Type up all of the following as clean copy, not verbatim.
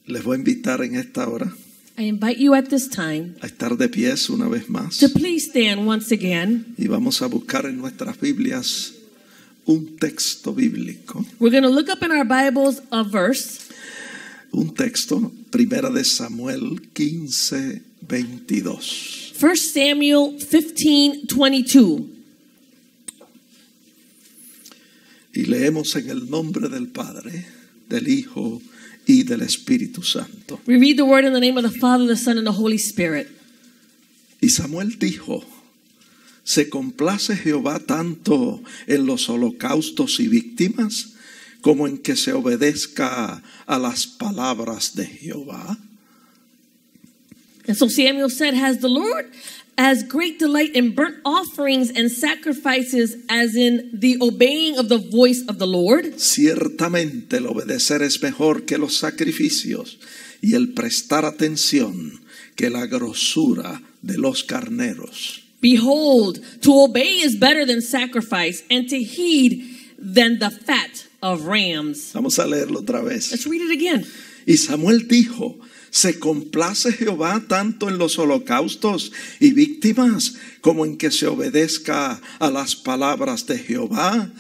Les voy a invitar en esta hora I invite you at this time a estar de pies una vez más. to please stand once again. Y vamos a buscar en nuestras Biblias un texto bíblico. We're going to look up in our Bibles a verse. Un texto, Primera de Samuel 15, 22. 1 Samuel 15:22. Y leemos en el nombre del Padre, del Hijo y del Espíritu Santo. We read the word in the name of the Father, the Son, and the Holy Spirit. Y Samuel dijo: ¿se complace Jehová tanto en los holocaustos y víctimas como en que se obedezca a las palabras de Jehová? And so Samuel said, has the Lord as great delight in burnt offerings and sacrifices as in the obeying of the voice of the Lord? Ciertamente el obedecer es mejor que los sacrificios y el prestar atención que la grosura de los carneros. Behold, to obey is better than sacrifice, and to heed than the fat of rams. Vamos a leerlo otra vez. Let's read it again. Y Samuel dijo: ¿se complace Jehová tanto en los holocaustos y víctimas como en que se obedezca a las palabras de Jehová?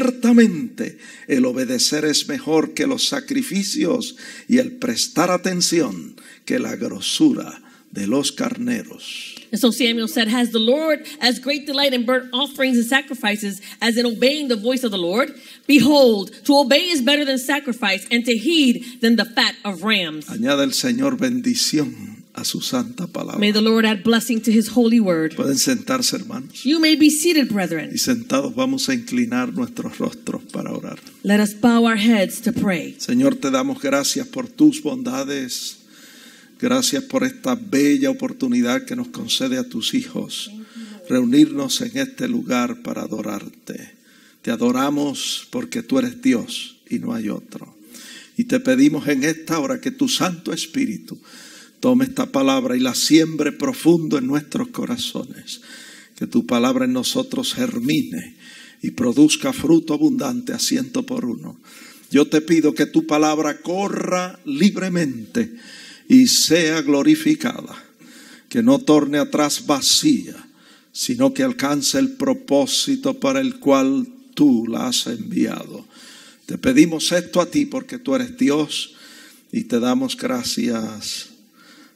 Ciertamente el obedecer es mejor que los sacrificios y el prestar atención que la grosura de los carneros. And so Samuel said, has the Lord as great delight in burnt offerings and sacrifices as in obeying the voice of the Lord? Behold, to obey is better than sacrifice, and to heed than the fat of rams. Añada el Señor bendición a su santa palabra. May the Lord add blessing to his holy word. Pueden sentarse, hermanos. You may be seated, brethren. Y sentados vamos a inclinar nuestros rostros para orar. Let us bow our heads to pray. Señor, te damos gracias por tus bondades. Gracias por esta bella oportunidad que nos concede a tus hijos reunirnos en este lugar para adorarte. Te adoramos porque tú eres Dios y no hay otro. Y te pedimos en esta hora que tu Santo Espíritu tome esta palabra y la siembre profundo en nuestros corazones. Que tu palabra en nosotros germine y produzca fruto abundante a 100%. Yo te pido que tu palabra corra libremente y sea glorificada, que no torne atrás vacía, sino que alcance el propósito para el cual tú la has enviado. Te pedimos esto a ti porque tú eres Dios y te damos gracias.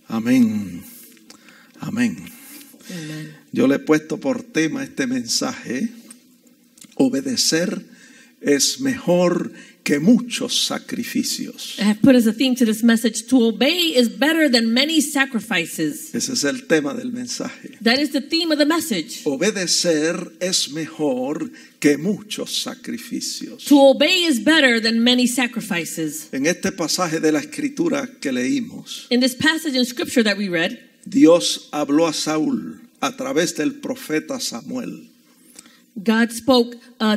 Amén. Amén. Amen. Yo le he puesto por tema este mensaje: obedecer es mejor que muchos sacrificios. I have put as a theme to this message, to obey is better than many sacrifices. Ese es el tema del mensaje. That is the theme of the message. Obedecer es mejor que muchos sacrificios. To obey is better than many sacrifices. En este pasaje de la Escritura que leímos, In this passage in scripture that we read, Dios habló a Saúl a través del profeta Samuel God spoke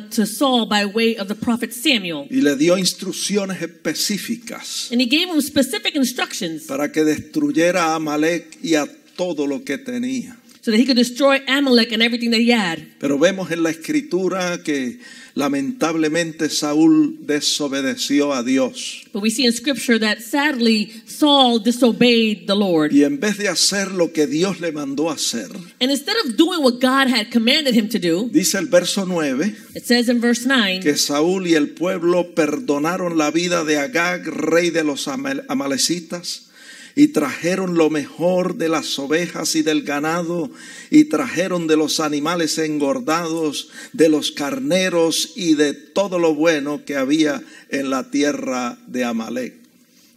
to Saul by way of the prophet Samuel. y le dio instrucciones específicas And he gave him specific instructions para que destruyera a Amalek y a todo lo que tenía. so that he could destroy Amalek and everything that he had. Pero vemos en la Escritura que lamentablemente Saúl desobedeció a Dios. But we see in scripture that sadly Saul disobeyed the Lord. Y en vez de hacer lo que Dios le mandó hacer, And instead of doing what God had commanded him to do, dice el verso 9, it says in verse 9, que Saúl y el pueblo perdonaron la vida de Agag, rey de los amalecitas, y trajeron lo mejor de las ovejas y del ganado, y trajeron de los animales engordados, de los carneros y de todo lo bueno que había en la tierra de Amalek.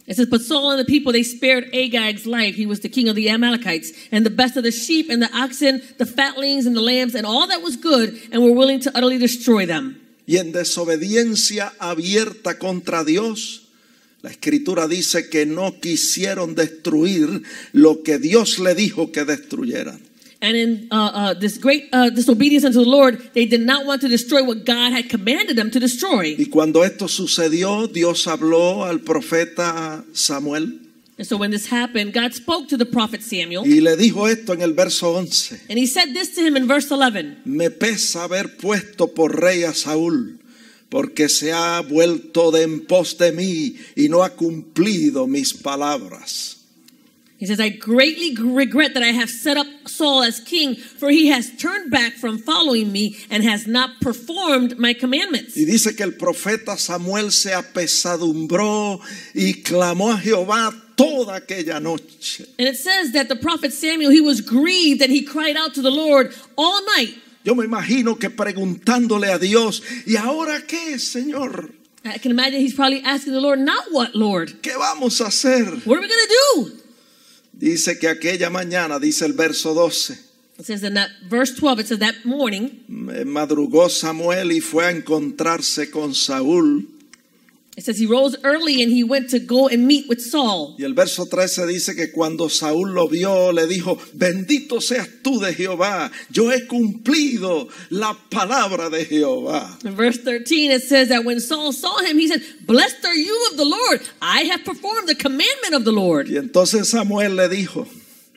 it says, but Saul and the people, they spared Agag's life. He was the king of the Amalekites, and the best of the sheep and the oxen, the fatlings and the lambs, and all that was good, and were willing to utterly destroy them. Y en desobediencia abierta contra Dios, la Escritura dice que no quisieron destruir lo que Dios le dijo que destruyeran. And in this great disobedience unto the Lord, they did not want to destroy what God had commanded them to destroy. Y cuando esto sucedió, Dios habló al profeta Samuel And so when this happened, God spoke to the prophet Samuel, y le dijo esto en el verso 11. and he said this to him in verse 11. Me pesa haber puesto por rey a Saúl, porque se ha vuelto de en pos de mí y no ha cumplido mis palabras. He says, I greatly regret that I have set up Saul as king, for he has turned back from following me and has not performed my commandments. Y dice que el profeta Samuel se apesadumbró y clamó a Jehová toda aquella noche. And it says that the prophet Samuel, he was grieved and he cried out to the Lord all night. Yo me imagino que preguntándole a Dios, ¿y ahora qué, Señor? I can imagine he's probably asking the Lord, now what, Lord? ¿Qué vamos a hacer? What are we going to do? Dice que aquella mañana, dice el verso 12, It says in that verse 12, it says that morning, madrugó Samuel y fue a encontrarse con Saúl. it says he rose early and he went to go and meet with Saul. Y el verso 13 dice que cuando Saúl lo vio, le dijo, bendito seas tú de Jehová, yo he cumplido la palabra de Jehová. In verse 13, it says that when Saul saw him, he said, blessed are you of the Lord. I have performed the commandment of the Lord. Y entonces Samuel le dijo,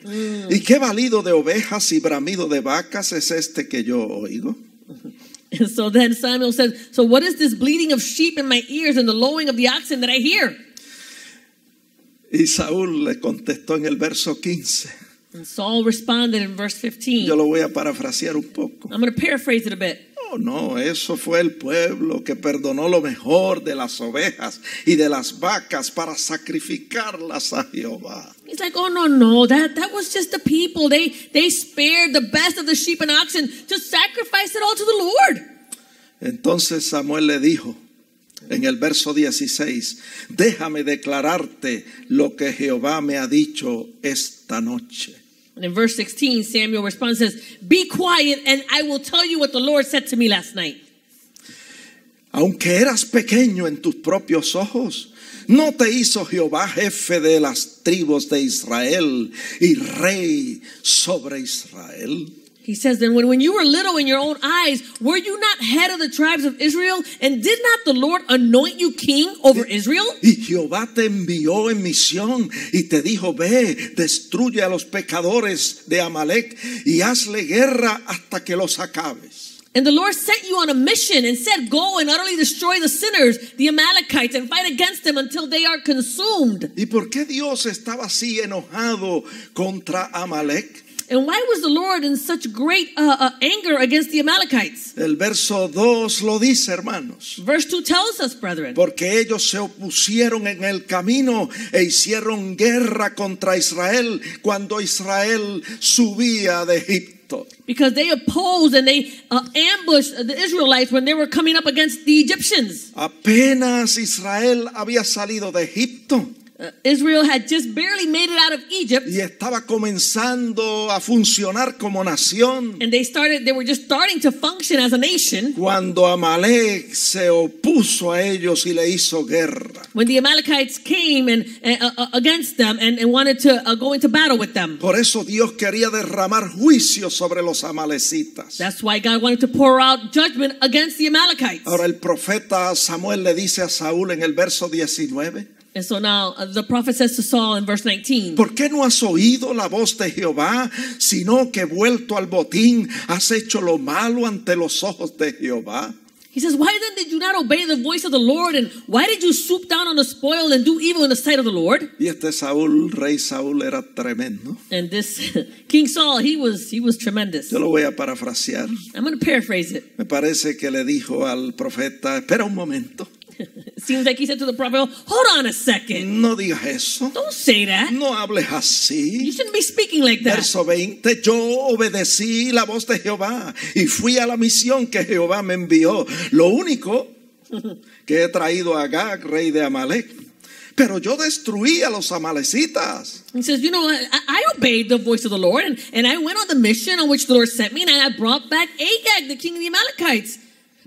¿y qué balido de ovejas y bramido de vacas es este que yo oigo? And so then Samuel said, so what is this bleating of sheep in my ears and the lowing of the oxen that I hear? Y Saúl le contestó en el verso 15. And Saul responded in verse 15. Yo lo voy a parafrasear un poco. I'm going to paraphrase it a bit. No, eso fue el pueblo que perdonó lo mejor de las ovejas y de las vacas para sacrificarlas a Jehová. He's like, oh, no, that was just the people. They spared the best of the sheep and oxen to sacrifice it all to the Lord. Entonces Samuel le dijo en el verso 16, déjame declararte lo que Jehová me ha dicho esta noche. And in verse 16, Samuel responds and says, be quiet and I will tell you what the Lord said to me last night. Aunque eras pequeño en tus propios ojos, ¿no te hizo Jehová jefe de las tribus de Israel y rey sobre Israel? He says, then when you were little in your own eyes, were you not head of the tribes of Israel? And did not the Lord anoint you king over Israel? Y Jehová te envió en misión y te dijo, ve, destruye a los pecadores de Amalek y hazle guerra hasta que los acabes. And the Lord sent you on a mission and said, go and utterly destroy the sinners, the Amalekites, and fight against them until they are consumed. ¿Y por qué Dios estaba así enojado contra Amalek? And why was the Lord in such great anger against the Amalekites? El verso 2 lo dice, hermanos. Verse 2 tells us, brethren. Porque ellos se opusieron en el camino e hicieron guerra contra Israel cuando Israel subía de Egipto. Because they opposed and they ambushed the Israelites when they were coming up against the Egyptians. Apenas Israel había salido de Egipto. Israel had just barely made it out of Egypt. Y estaba comenzando a funcionar como nación. And they were just starting to function as a nation. Cuando Amalek se opuso a ellos y le hizo guerra. When the Amalekites came and against them and wanted to go into battle with them. Por eso Dios quería derramar juicio sobre los amalecitas. That's why God wanted to pour out judgment against the Amalekites. Ahora el profeta Samuel le dice a Saúl en el verso 19. And so now the prophet says to Saul in verse 19, ¿por qué no has oído la voz de Jehová, sino que vuelto al botín has hecho lo malo ante los ojos de Jehová? He says, why then did you not obey the voice of the Lord? And why did you swoop down on the spoil and do evil in the sight of the Lord? Y este Saúl, rey Saúl, era tremendo. And this King Saul, he was tremendous. Yo lo voy a parafrasear. I'm going to paraphrase it. Me parece que le dijo al profeta, espera un momento. It seems like he said to the prophet, hold on a second. No digas eso. Don't say that. No hables así. You shouldn't be speaking like that. Verso 20, yo obedecí la voz de Jehová y fui a la misión que Jehová me envió. Lo único que he traído a Agag, rey de Amalek. Pero yo destruí a los amalecitas. He says, I obeyed the voice of the Lord and I went on the mission on which the Lord sent me and I brought back Agag, the king of the Amalekites.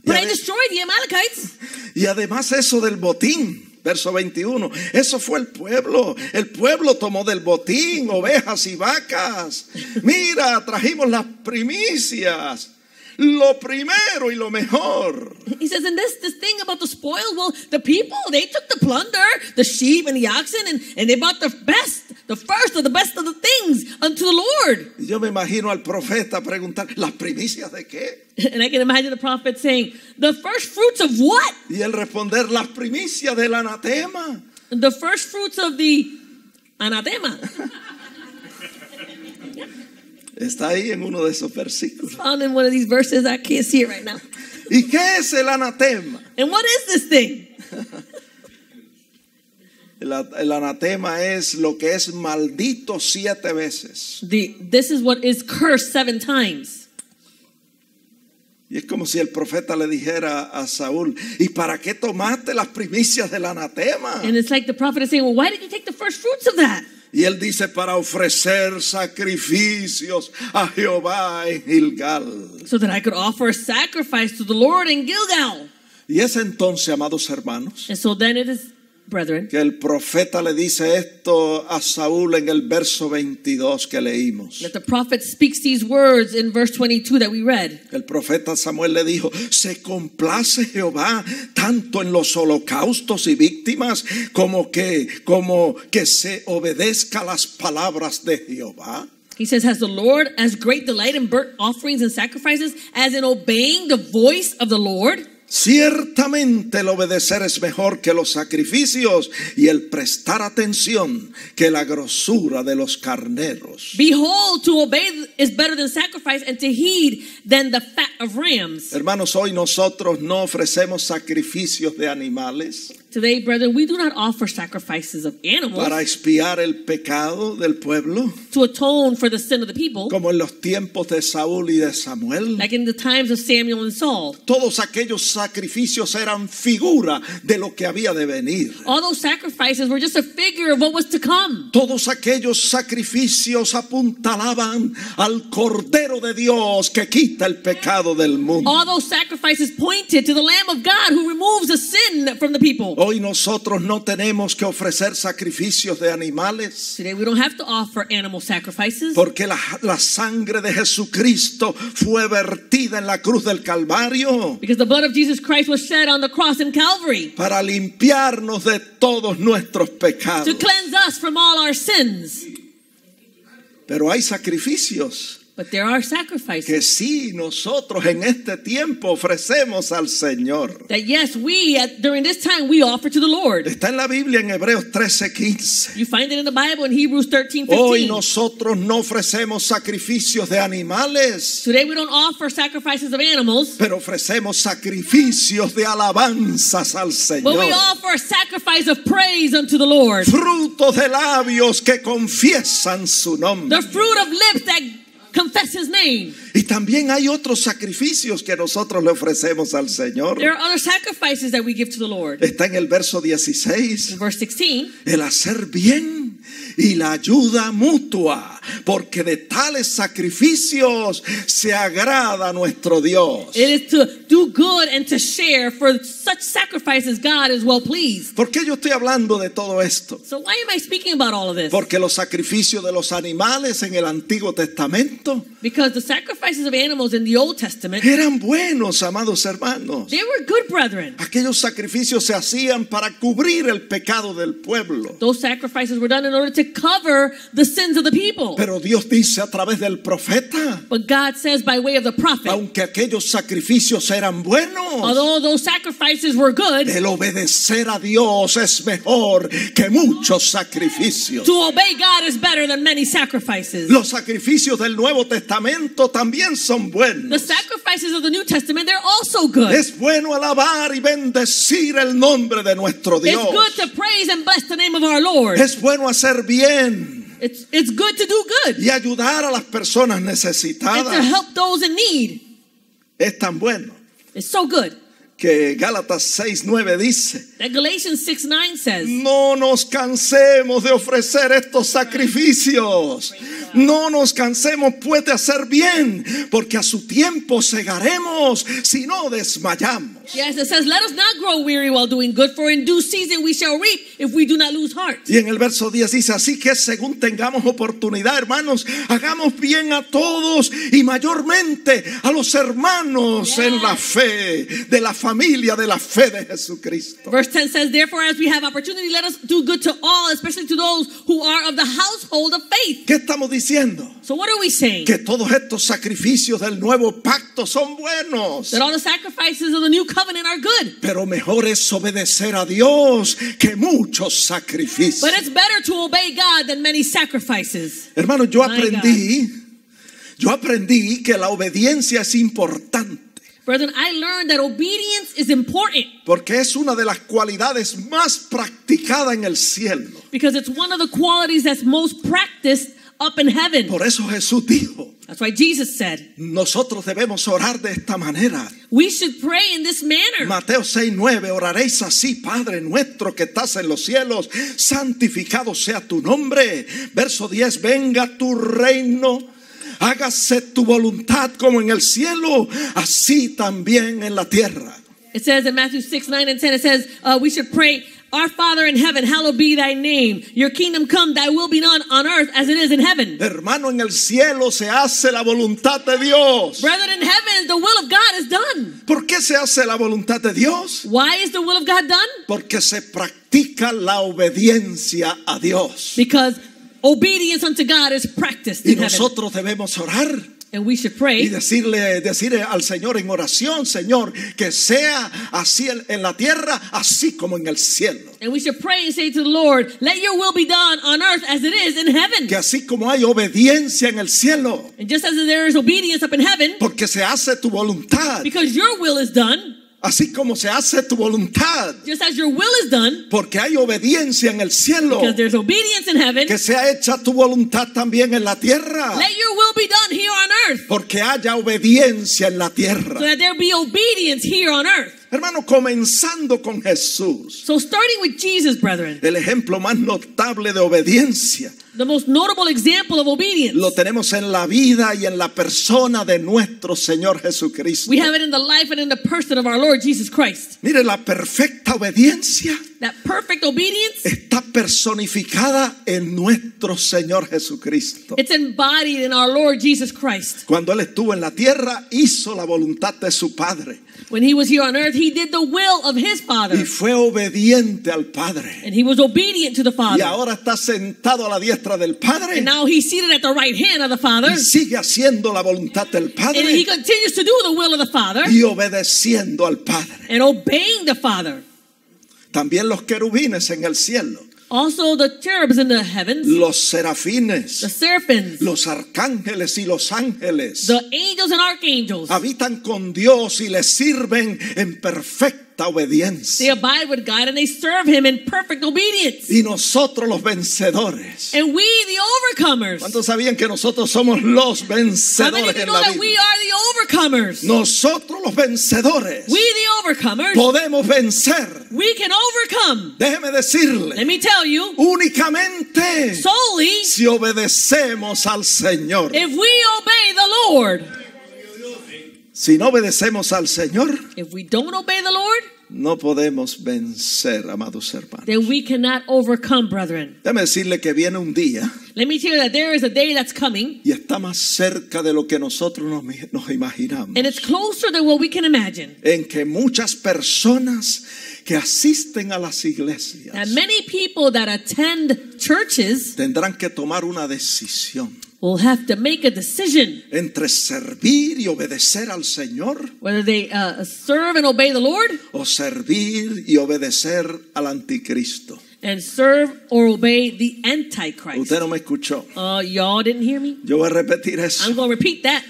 But I destroyed the Amalekites. Y además eso del botín, verso 21, eso fue el pueblo. El pueblo tomó del botín ovejas y vacas. Mira, trajimos las primicias. lo primero y lo mejor. He says, and this thing about the spoils, well, the people, they took the plunder, the sheep and the oxen, and they bought the best, the first of the best of the things unto the Lord. Y yo me imagino al profeta preguntar, ¿las primicias de qué? And I can imagine the prophet saying, the first fruits of what? Y él responder, las primicias del anatema. The first fruits of the anatema. Está ahí en uno de esos versículos. Found in one of these verses, I can't see it right now. ¿Y qué es el anatema? And what is this thing? El anatema es lo que es maldito 7 veces. This is what is cursed 7 times. Y es como si el profeta le dijera a Saúl, ¿y para qué tomaste las primicias del anatema? And it's like the prophet is saying, well, why did you take the first fruits of that? Y él dice, para ofrecer sacrificios a Jehová en Gilgal. So that I could offer a sacrifice to the Lord in Gilgal. Y es entonces, amados hermanos, And so then it is, brethren, que el profeta le dice esto a Saúl en el verso 22 que leímos. that the prophet speaks these words in verse 22 that we read. El profeta Samuel le dijo, se complace Jehová tanto en los holocaustos y víctimas como que se obedezca las palabras de Jehová. He says, has the Lord as great delight in burnt offerings and sacrifices as in obeying the voice of the Lord? Ciertamente el obedecer es mejor que los sacrificios y el prestar atención que la grosura de los carneros. Behold, to obey is better than sacrifice, and to heed than the fat of rams. Hermanos, hoy nosotros no ofrecemos sacrificios de animales Today, brethren, we do not offer sacrifices of animals para expiar el pecado del pueblo, to atone for the sin of the people, como en los tiempos de Saúl y de Samuel. like in the times of Samuel and Saul. Todos aquellos sacrificios eran figura de lo que había de venir. All those sacrifices were just a figure of what was to come. Todos aquellos sacrificios apuntalaban al Cordero de Dios que quita el pecado del mundo. All those sacrifices pointed to the Lamb of God who removes the sin from the people. Hoy nosotros no tenemos que ofrecer sacrificios de animales, Today we don't have to offer animal sacrifices porque la sangre de Jesucristo fue vertida en la cruz del Calvario because the blood of Jesus Christ was shed on the cross in Calvary para limpiarnos de todos nuestros pecados. to cleanse us from all our sins. Pero hay sacrificios But there are que sacrifices sí nosotros en este tiempo ofrecemos al Señor. that yes, during this time we offer to the Lord. Está en la Biblia en Hebreos 13:15. You find it in the Bible in Hebrews 13:15. Hoy nosotros no ofrecemos sacrificios de animales, Today we don't offer sacrifices of animals, pero ofrecemos sacrificios de alabanzas al but we Señor. offer a sacrifice of praise unto the Lord. Frutos de labios que confiesan su nombre. The fruit of lips that confess His name. Y también hay otros sacrificios que nosotros le ofrecemos al Señor. There are other sacrifices that we give to the Lord. Está en el verso 16. In verse 16, El hacer bien y la ayuda mutua, porque de tales sacrificios se agrada nuestro Dios. it is to do good and to share. For such sacrifices God is well pleased. ¿Por qué yo estoy hablando de todo esto? So why am I speaking about all of this? Porque los sacrificios de los animales en el Antiguo Testamento Because the sacrifices of animals in the Old Testament, eran buenos, amados hermanos. they were good, brethren. Aquellos sacrificios se hacían para cubrir el pecado del pueblo. Those sacrifices were done in order to cover the sins of the people. Pero Dios dice a través del profeta, But God says by way of the prophet, aunque aquellos sacrificios eran buenos, although those sacrifices were good, el obedecer a Dios es mejor que muchos sacrificios. to obey God is better than many sacrifices. Los sacrificios del Nuevo Testamento también son The buenos. sacrifices of the New Testament, they're also good. Es bueno alabar y bendecir el nombre de nuestro It's Dios. good to praise and bless the name of our Lord. Es bueno hacer bien It's good to do good y ayudar a las personas and to necesitadas. help those in need. Es tan bueno It's so good que Gálatas 6:9 dice: that Galatians 6:9 says, no nos cansemos de ofrecer estos sacrificios, No nos cansemos pues de hacer bien, porque a su tiempo segaremos si no desmayamos. Yes, it says, let us not grow weary while doing good, for in due season we shall reap if we do not lose heart. Y en el verso 10 dice, así que según tengamos oportunidad, hermanos, hagamos bien a todos y mayormente a los hermanos en la fe, de la familia de la fe de Jesucristo. Verse 10 says, therefore, as we have opportunity, let us do good to all, especially to those who are of the household of faith. ¿Qué estamos diciendo? So what are we saying? Que todos estos sacrificios del nuevo pacto son buenos. That all the sacrifices of the new covenant are good. Pero mejor es obedecer a Dios que muchos sacrificios. But it's better to obey God than many sacrifices. Hermano, yo aprendí que la obediencia es importante. Brethren, I learned that obedience is important. Porque es una de las cualidades más practicadas en el cielo. Because it's one of the qualities that's most practiced up in heaven. Por eso Jesús dijo, That's why Jesus said, nosotros debemos orar de esta manera. we should pray in this manner. Mateo 6:9, oraréis así, Padre nuestro que estás en los cielos, santificado sea tu nombre. Verso 10, venga tu reino, hágase tu voluntad como en el cielo, así también en la tierra. It says in Matthew 6, 9, and 10, it says we should pray, our Father in heaven, hallowed be thy name. Your kingdom come, thy will be done on earth as it is in heaven. Hermano, en el cielo se hace la voluntad de Dios. Brethren, in heaven, the will of God is done. ¿Por qué se hace la voluntad de Dios? Why is the will of God done? Porque se practica la obediencia a Dios. Because obedience unto God is practiced Y in heaven. nosotros debemos orar And we should y pray decirle al Señor en oración, Señor, que sea así en la tierra, así como en el cielo. and we should pray and say to the Lord, let your will be done on earth as it is in heaven. Que así como hay obediencia en el cielo, And just as there is obedience up in heaven, porque se hace tu voluntad, because your will is done, así como se hace tu voluntad, just as your will is done, porque hay obediencia en el cielo, because there's obedience in heaven, que sea hecha tu voluntad también en la tierra, let your will be done here on earth, porque haya obediencia en la tierra. so that there be obedience here on earth. Hermano, comenzando con Jesús, So starting with Jesus, brethren, el ejemplo más notable de obediencia the most notable example of obedience, lo tenemos en la vida y en la persona de nuestro Señor Jesucristo. we have it in the life and in the person of our Lord Jesus Christ. Mire, la perfecta obediencia That perfect obedience, está personificada en nuestro Señor Jesucristo. it's embodied in our Lord Jesus Christ. Cuando Él estuvo en la tierra, hizo la voluntad de su Padre When he was here on earth, he did the will of his Father, y fue obediente al Padre. and he was obedient to the Y Father. ahora está sentado a la diestra del Padre And now he's seated at the right hand of the Father, y sigue haciendo la voluntad del and he Padre continues to do the will of the Father y obedeciendo al Padre. and obeying the Father. También los querubines en el cielo, Also the cherubs in the heavens, los the serafines, seraphims, los arcángeles y los ángeles the angels and archangels, habitan con Dios y le sirven en perfecta obediencia. they abide with God and they serve him in perfect obedience. Y nosotros los vencedores. And we, the overcomers, ¿Cuántos sabían que nosotros somos los how many of vencedores you en know la that we vida? are the overcomers? Nosotros los vencedores We, the overcomers, podemos vencer. we can overcome. Déjeme decirle, Let me tell you, únicamente solely si obedecemos al Señor. if we obey the Lord. Si no obedecemos al Señor, If we don't obey the Lord, no podemos vencer, amados hermanos. then we cannot overcome, brethren. Déjeme decirle que viene un día Let me tell you that there is a day that's coming, y está más cerca de lo que nosotros nos imaginamos, and it's closer than what we can imagine. en que muchas personas que asisten a las iglesias And many people that attend churches tendrán que tomar una decisión will have to make a decision entre servir y obedecer al Señor whether they serve and obey the Lord o servir y obedecer al anticristo. and serve or obey the Antichrist. Usted no me escuchó. Y'all didn't hear me? Yo voy a repetir I'm eso. going to repeat that.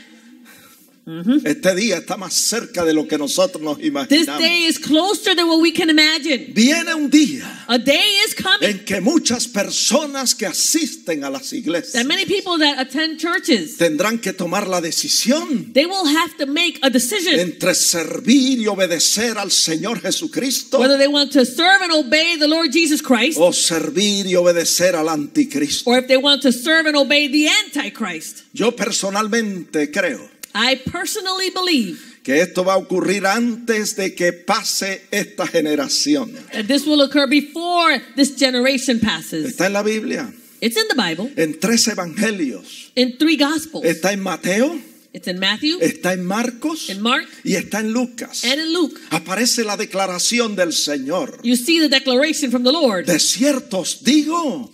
Este día está más cerca de lo que nosotros nos This imaginamos. day is closer than what we can imagine. Viene un día A day is coming en que muchas personas que asisten a las that iglesias many people that attend churches, tendrán que tomar la decisión they will have to make a decision entre servir y obedecer al Señor Jesucristo whether they want to serve and obey the Lord Jesus Christ, o servir y obedecer al anticristo. or if they want to serve and obey the Antichrist. Yo personalmente creo I personally believe que esto va a ocurrir antes de que pase esta generación. that this will occur before this generation passes. Está en la Biblia, It's in the Bible, en 3 evangelios. in 3 Gospels. Está en Mateo, It's in Matthew, está en Marcos in Mark, y está en Lucas. and in Luke. Aparece la declaración del Señor. You see the declaration from the Lord. De cierto os digo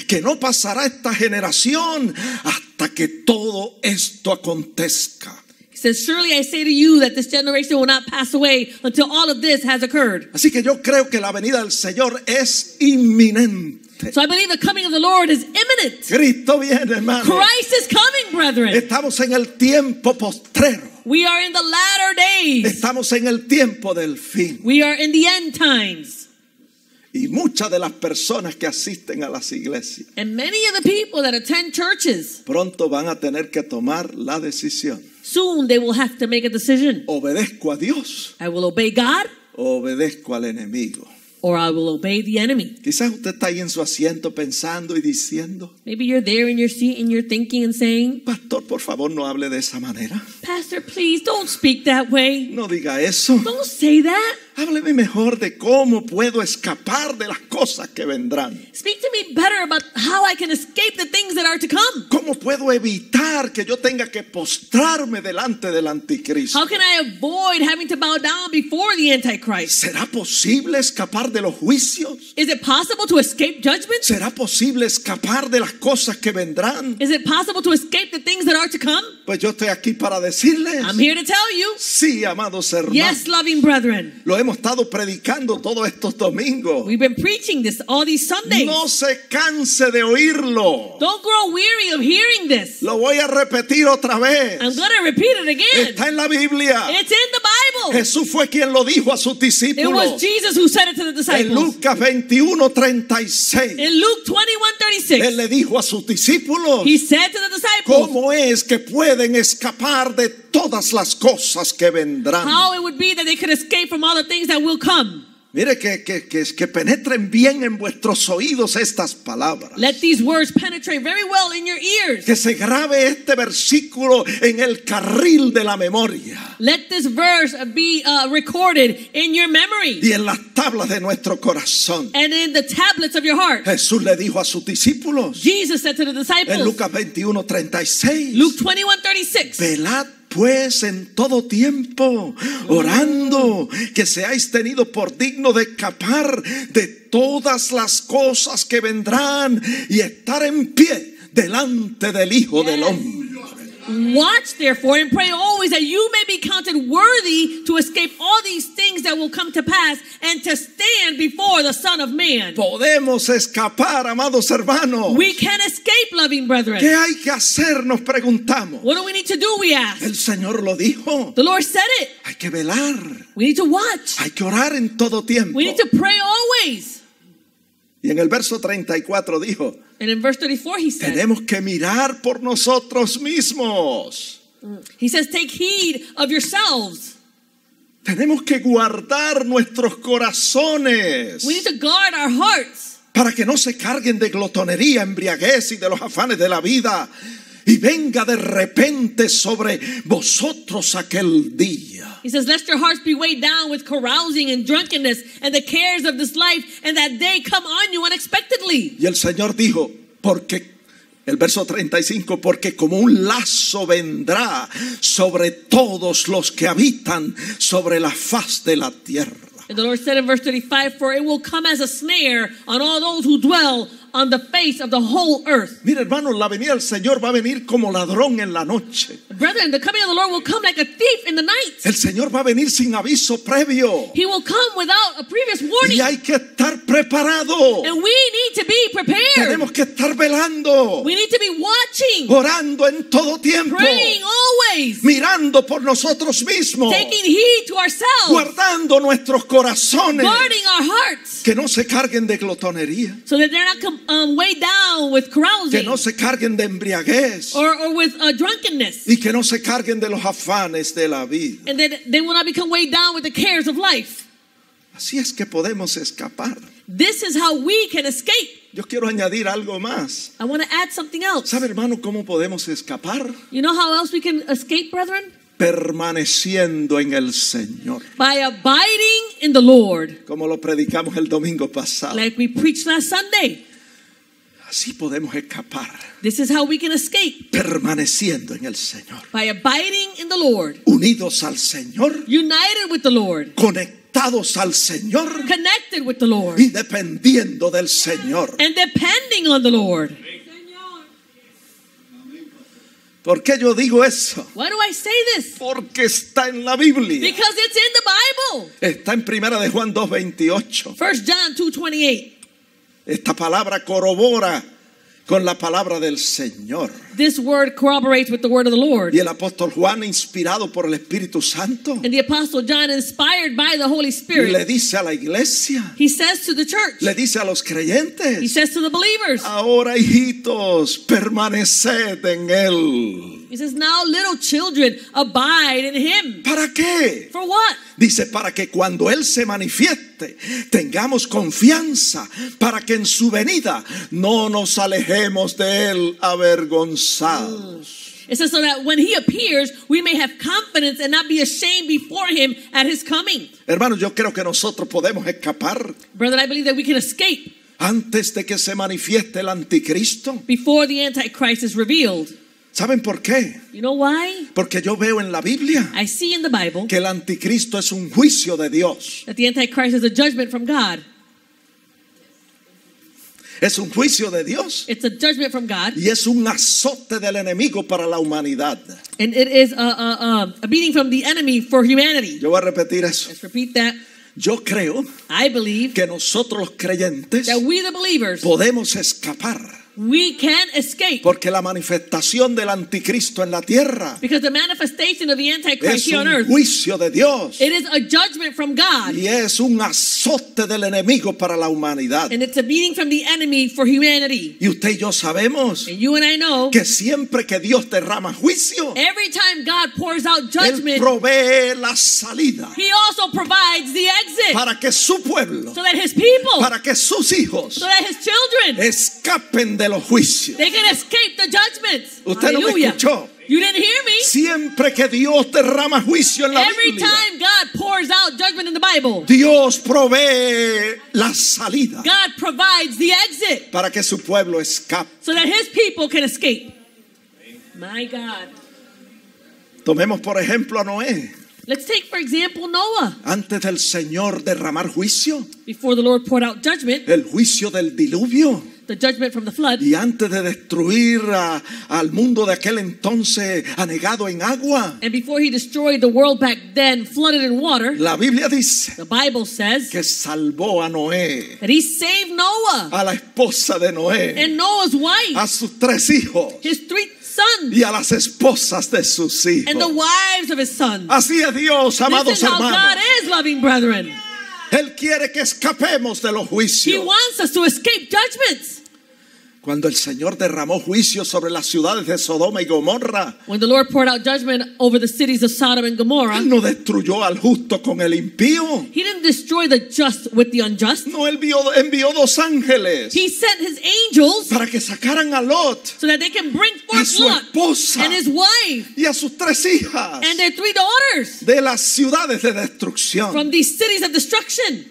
que no pasará esta generación hasta que todo esto acontezca. He says, surely I say to you that this generation will not pass away until all of this has occurred. Así que yo creo que la venida del Señor es inminente. So I believe the coming of the Lord is imminent. Cristo viene, hermano. Christ is coming, brethren. Estamos en el tiempo postrero. We are in the latter days. Estamos en el tiempo del fin. We are in the end times. Y muchas de las personas que asisten a las iglesias And many of the people that attend churches, pronto van a tener que tomar la decisión. soon they will have to make a decision. ¿Obedezco a Dios I will obey God o obedezco al enemigo? or I will obey the enemy. Quizás usted está ahí en su asiento pensando y diciendo: Maybe you're there in your seat and you're thinking and saying, pastor, por favor, no hable de esa manera. Pastor, please don't speak that way. No diga eso. Don't say that. Hábleme mejor de cómo puedo escapar de las cosas que vendrán. Speak to me better about how I can escape the things that are to come. ¿Cómo puedo evitar que yo tenga que postrarme delante del anticristo? How can I avoid having to bow down before the Antichrist? ¿Será posible escapar de los juicios? Is it possible to escape judgment? ¿Será posible escapar de las cosas que vendrán? Is it possible to escape the things that are to come? Pues yo estoy aquí para decirles: I'm here to tell you, sí, amados hermanos. yes, loving brethren. Lo hemos estado predicando todos estos domingos. We've been preaching this all these Sundays. No se canse de oírlo. Don't grow weary of hearing this. Lo voy a repetir otra vez. I'm going to repeat it again. Está en la Biblia. It's in the Bible. Jesús fue quien lo dijo a sus It discípulos. was Jesus who said it to the En disciples. Lucas 21:36. In Luke 21:36, Él le dijo a sus discípulos: he said to the disciples, ¿cómo es que pueden escapar de todas las cosas que vendrán? how it would be that they could escape from all the things that will come. Mire que penetren bien en vuestros oídos estas palabras. Let these words penetrate very well in your ears. Que se grabe este versículo en el carril de la memoria Let this verse be recorded in your memory y en las tablas de nuestro corazón. and in the tablets of your heart. Jesús le dijo a sus discípulos Jesus said to the en disciples, Lucas 21:36: Luke 21:36, velad pues en todo tiempo, orando, que seáis tenidos por digno de escapar de todas las cosas que vendrán y estar en pie delante del Hijo del Hombre. watch therefore and pray always that you may be counted worthy to escape all these things that will come to pass and to stand before the Son of Man. Podemos escapar, amados hermanos. We can escape, loving brethren. ¿Qué hay que hacer? Nos preguntamos. What do we need to do, we ask? El Señor lo dijo. The Lord said it. Hay que velar. We need to watch. Hay que orar en todo tiempo. We need to pray always. Y en el verso 34 dijo: And in verse 34 he said, tenemos que mirar por nosotros mismos. he says, take heed of yourselves. Tenemos que guardar nuestros corazones We need to guard our hearts para que no se carguen de glotonería, embriaguez y de los afanes de la vida, y venga de repente sobre vosotros aquel día. He says, lest your hearts be weighed down with carousing and drunkenness and the cares of this life, and that day come on you unexpectedly. Y el Señor dijo, porque, el verso 35, porque como un lazo vendrá sobre todos los que habitan sobre la faz de la tierra. And the Lord said in verse 35, for it will come as a snare on all those who dwell on the face of the whole earth. Mira, hermanos, la venida del Señor va a venir como ladrón en la noche. Brethren, the coming of the Lord will come like a thief in the night. El Señor va a venir sin aviso previo. He will come without a previous Y warning. hay que estar preparado. And we need to be prepared. Tenemos que estar velando, We need to be watching, orando en todo tiempo, praying always, mirando por nosotros mismos, taking heed to ourselves, guardando nuestros corazones, guarding our hearts, que no se carguen de glotonería, so that they're not weighed down with que carousing no se carguen de embriaguez or with drunkenness, y que no se carguen de los afanes de la vida. and that they will not become weighed down with the cares of life. Así es que podemos escapar. This is how we can escape. Yo quiero añadir algo más. I want to add something else. ¿Sabe, hermano, cómo podemos escapar? You know how else we can escape, brethren? Permaneciendo en el Señor, By abiding in the Lord, como lo predicamos el domingo pasado. like we preached last Sunday. Así podemos escapar, This is how we can escape. permaneciendo en el Señor, By abiding in the Lord, unidos al Señor, united with the Lord, conectados al Señor connected with the Lord, y dependiendo del Señor. and depending on the Lord. ¿Por qué yo digo eso? Why do I say this? Porque está en la Biblia. Because it's in the Bible. Está en Primera de Juan 2:28. 1 John 2:28. Esta palabra corrobora con la palabra del Señor. This word corroborates with the word of the Lord. Y el apóstol Juan, inspirado por el Espíritu Santo, And the Apostle John, inspired by the Holy le Spirit, dice a la iglesia, he says to the church, le dice a los he creyentes: says to the believers, ahora, hijitos, permaneced en Él. he says, now little children, abide in him. ¿Para qué? For what? Dice, para que cuando Él se manifieste, tengamos confianza, para que en su venida no nos alejemos de Él avergonzados. It says so that when he appears, we may have confidence and not be ashamed before him at his coming. Hermanos, yo creo que nosotros podemos escapar Brother, I believe that we can escape antes de que se manifieste el anticristo. before the Antichrist is revealed. ¿Saben por qué? You know why? Porque yo veo en la Biblia I see in the Bible que el anticristo es un juicio de Dios. that the Antichrist is a judgment from God. Es un juicio de Dios It's a judgment from God, y es un azote del enemigo para la humanidad. and it is a beating from the enemy for humanity. Yo voy a repetir eso. Let's repeat that. Yo creo I believe que nosotros los creyentes that we the believers, podemos escapar, we can escape porque la manifestación del anticristo en la tierra because the manifestation of the Antichrist es here on un earth, juicio de Dios it is a judgment from God, y es un azote del enemigo para la humanidad. and it's a beating from the enemy for humanity. Y usted y yo sabemos And you and I know que siempre que Dios derrama juicio, every time God pours out Él judgment, provee la salida he also provides the exit para que su pueblo, so that his people, para que sus hijos so that his children, escapen de los juicios. they can escape the judgments. Usted no me Hallelujah. escuchó. You didn't hear me. Siempre que Dios derrama juicio en la Every Biblia, time God pours out judgment in the Bible, Dios provee la salida God provides the exit para que su pueblo escape. so that his people can escape. My God. Tomemos por ejemplo a Noé. Let's take, for example, Noah. Antes del Señor derramar juicio, Before the Lord poured out judgment, el juicio del diluvio, the judgment from the flood, y antes de destruir al mundo de aquel entonces anegado en agua, and before he destroyed the world back then, flooded in water, la Biblia dice the Bible says que salvó a Noé, that he saved Noah a la esposa de Noé, and Noah's wife, a sus 3 hijos his 3 sons, y a las esposas de sus hijos. and the wives of his sons. Así es Dios, This amados is how God hermanos. is, loving brethren. Él quiere que escapemos de los He juicios. wants us to escape judgments. Cuando el Señor derramó juicio sobre las ciudades de Sodoma y Gomorra, When the Lord poured out judgment over the cities of Sodom and Gomorrah, Él no destruyó al justo con el impío. he didn't destroy the just with the unjust. No, Él envió 2 ángeles He sent his angels para que sacaran a Lot so that they can bring a forth su Lot esposa and his wife y a sus 3 hijas and their 3 daughters de las ciudades de destrucción. from these cities of destruction.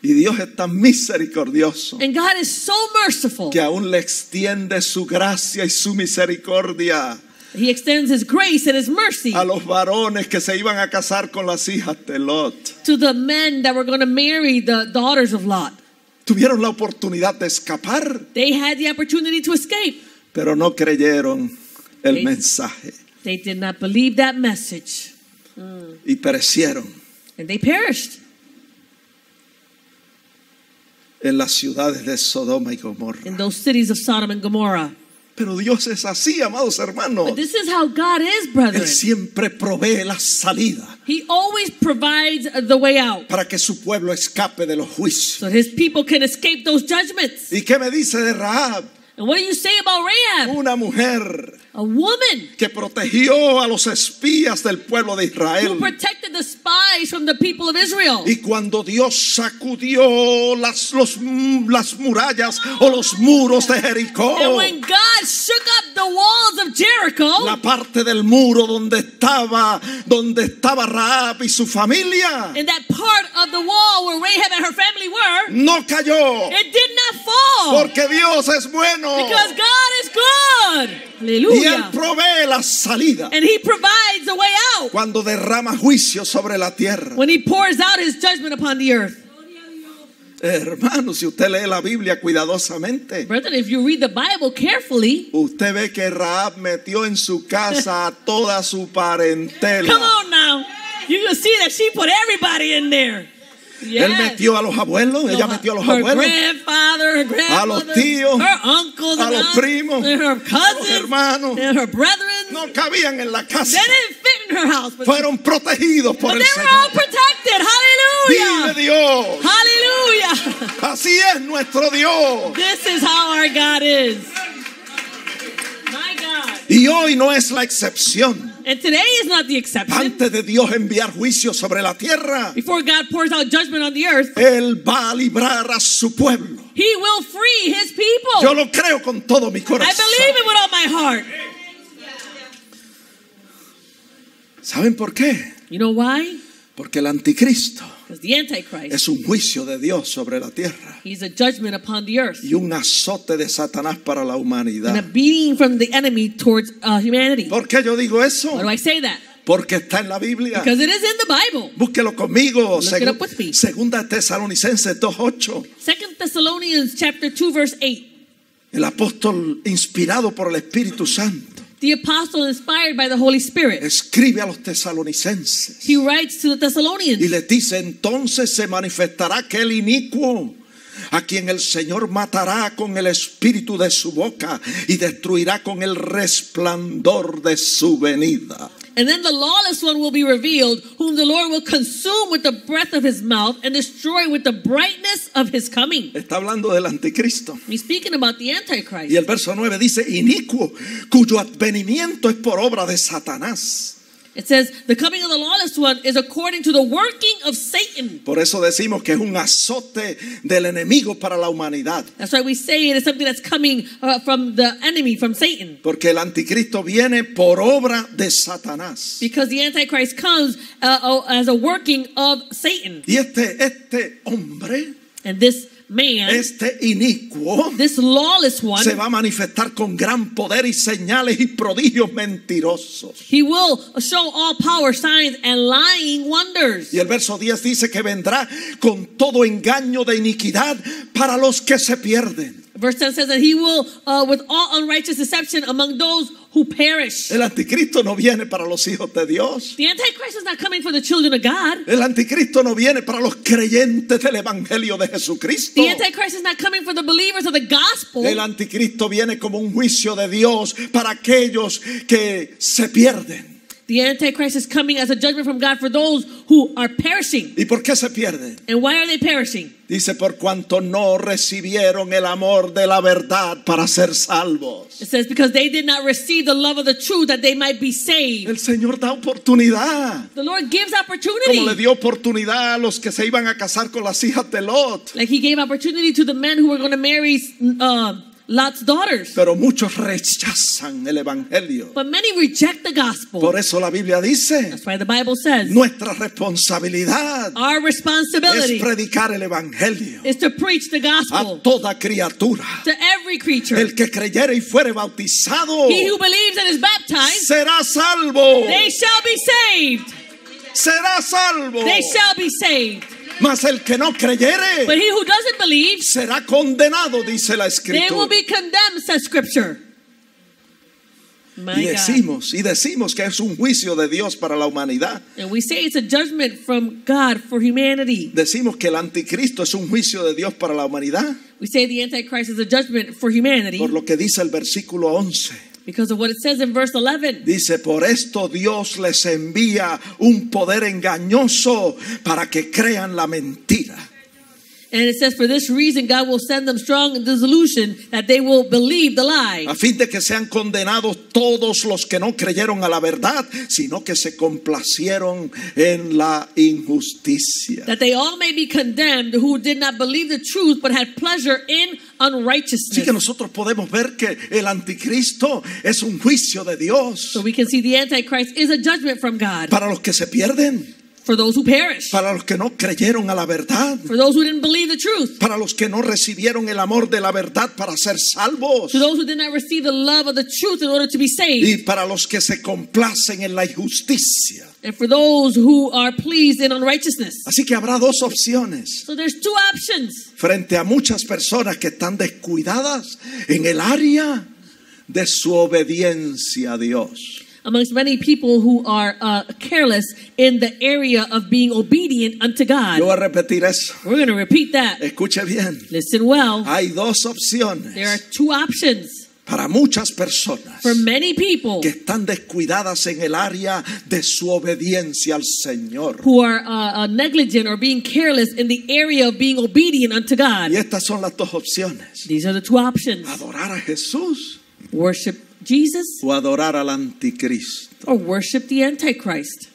Y Dios es tan misericordioso And God is so merciful. que aún le extiende su gracia y su misericordia He extends his grace and his mercy a los varones que se iban a casar con las hijas de Lot. to the men that were going to marry the daughters of Lot. Tuvieron la oportunidad de escapar, They had the opportunity to escape. pero no creyeron el They- mensaje They did not believe that message, y perecieron. and they perished. en las ciudades de Sodoma y Gomorra. in those cities of Sodom and Gomorrah. Pero Dios es así, amados hermanos. But this is how God is, brethren. Él siempre provee la salida He always provides the way out para que su pueblo escape de los juicios. so his people can escape those judgments. ¿Y qué me dice de Rahab? And what do you say about Rahab? Una mujer A woman que protegió a los espías del pueblo de who Israel. protected the spies from the people of Israel. Y cuando Dios sacudió las murallas o los muros de Jericó, And when God shook up the walls of Jericho, la parte del muro donde estaba Rahab y su familia, in that part of the wall where Rahab and her family were, no cayó, it did not fall porque Dios es bueno because God is good. y Él Hallelujah. provee la salida And He provides a way out cuando derrama juicio sobre la tierra. when He pours out His judgment upon the earth. Hermano, si usted lee la Biblia cuidadosamente, Brethren, if you read the Bible carefully, usted ve que Rahab metió en su casa a toda su parentela. come on now, you can see that she put everybody in there. Yes. Él metió a los abuelos, ella metió a los her abuelos, grandfather, her grandmother, a los tíos, her uncles, a and los aunts, primos, and her a los cousins, hermanos. and her brethren. No cabían en la They casa. didn't fit in her house, but Fueron protegidos por they el were all Señor. protected. Vive Hallelujah. Dios. Hallelujah. Así es nuestro Dios. This is how our God is. My God. Y hoy no es la excepción. And today is not the exception. Antes de Dios enviar juicio sobre la tierra, Before God pours out judgment on the earth, Él va a librar a su pueblo. He will free His people. Yo lo creo con todo mi I corazón. believe it with all my heart. ¿Saben por qué? You know why? Porque el anticristo Because the Antichrist, es un juicio de Dios sobre la tierra he's a judgment upon the earth y un azote de Satanás para la and a humanidad. beating from the enemy towards humanity. ¿Por qué yo digo eso? Why do I say that? Porque está en la Biblia. Because it is in the Bible. Búsquelo conmigo. Look it up with me. Segunda Tesalonicenses 2:8. 2 Thessalonians chapter 2 verse 8. El apóstol inspirado por el Espíritu Santo The apostle inspired by the Holy Spirit. escribe a los tesalonicenses He writes to the Thessalonians. y les dice: entonces se manifestará aquel inicuo a quien el Señor matará con el espíritu de su boca y destruirá con el resplandor de su venida. And then the lawless one will be revealed, whom the Lord will consume with the breath of His mouth and destroy with the brightness of His coming. Está hablando del anticristo. He's speaking about the Y Antichrist. el verso 9 dice: inicuo, cuyo advenimiento es por obra de Satanás. It says, the coming of the lawless one is according to the working of Satan. Por eso decimos que es un azote del enemigo para la humanidad. That's why we say it is something that's coming from the enemy, from Satan. Porque el anticristo viene por obra de Satanás. Because the Antichrist comes as a working of Satan. Y este hombre, And this man, este inicuo, this lawless one, se va a manifestar con gran poder y señales y prodigios mentirosos. he will show all power, signs, and lying wonders. Y el verso 10 dice que vendrá con todo engaño de iniquidad para los que se pierden. Verse 10 says that he will, with all unrighteous deception among those who perish. El anticristo no viene para los hijos de Dios. The Antichrist is not coming for the children of God. El anticristo no viene para los creyentes del evangelio de Jesucristo. The Antichrist is not coming for the believers of the gospel. El anticristo viene como un juicio de Dios para aquellos que se pierden. The Antichrist is coming as a judgment from God for those who are perishing. ¿Y por qué se pierden? And why are they perishing? Dice: por cuanto no recibieron el amor de la verdad para ser salvos. It says because they did not receive the love of the truth that they might be saved. El Señor da oportunidad. The Lord gives Como le opportunity. dio oportunidad a los que se iban a casar con las hijas de Lot. Like He gave opportunity to the men who were going to marry Lot's daughters. Pero muchos rechazan el evangelio. But many reject the gospel. Por eso la Biblia dice: That's why the Bible says nuestra responsabilidad our es responsibility predicar el evangelio is to preach the a gospel toda criatura. to every creature. El que creyere y fuere bautizado He who believes and is baptized, será salvo. they shall be saved. Será salvo. They shall be saved. Mas el que no creyere But he who doesn't believe, será condenado, dice la they will escritura. be condemned, says Scripture. My Y decimos que es un juicio de Dios para la humanidad. And we say it's a judgment from God for humanity. Decimos que el anticristo es un juicio de Dios para la humanidad. We say the Antichrist is a judgment for humanity Por lo que dice el versículo 11. because of what it says in verse 11. Dice, por esto Dios les envía un poder engañoso para que crean la mentira. And it says, for this reason, God will send them strong disillusion that they will believe the lie. A fin de que sean condenados todos los que no creyeron a la verdad, sino que se complacieron en la injusticia. That they all may be condemned who did not believe the truth but had pleasure in unrighteousness. Así que nosotros podemos ver que el anticristo es un juicio de Dios So we can see the Antichrist is a judgment from God para los que se pierden, for those who perish, para los que no creyeron a la verdad, for those who didn't believe the truth, para los que no recibieron el amor de la verdad para ser salvos, to those who did not receive the love of the truth in order to be saved, y para los que se complacen en la injusticia. and for those who are pleased in unrighteousness. Así que habrá dos opciones So there's two options frente a muchas personas que están descuidadas en el área de su obediencia a Dios. amongst many people who are careless in the area of being obedient unto God. Yo voy a repetir eso. We're going to repeat that. Escuche bien. Listen well. Hay dos There are opciones two options para muchas personas for many people que están descuidadas en el área de su obediencia al Señor. who are negligent or being careless in the area of being obedient unto God. Y estas son las dos opciones. These are the two options. Adorar a Jesús Worship Jesus o adorar al anticristo. or worship the Antichrist.